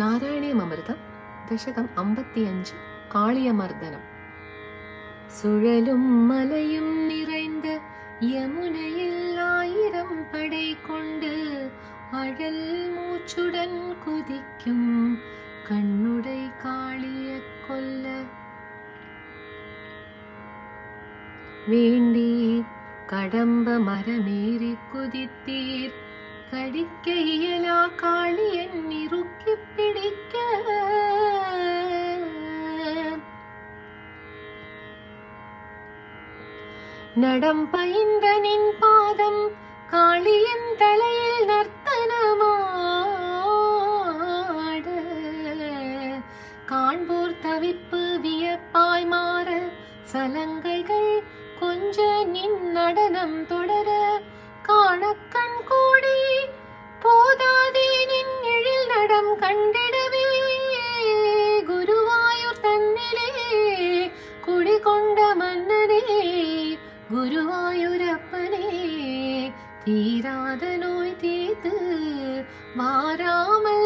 നാരായണീയമൃതം ദശകം 55 കാളിയമർദ്ദനം. சுழலும் மலையும் நிறைந்த யமுனையில் 1000 படை கொண்டு அழல் மூச்சுடன் குதிக்கும் கண்ணுடை காளிய கொல்ல வேண்டி கடம்ப மரமேறி குதித்தீர். கடிக்க இயலா காளியன் இறுக்கி பிடிக்க நடம் பயின்ற நின் பாதம் காளியன் தலையில் நர்த்தனமாட காண்போர் தவிப்பு வியப்பாய் மாற சலங்கைகள் கொஞ்ச நின் நடனம் தொடர காணக்கண் கூடி போதாதே நின் எழில் நடம் கண்டிடவே குருவாயூர் தன்னிலே குடிகொண்ட மன்னனே குருவாயூரப்பனே தீராத நோய் தீர்த்து மாறாமல்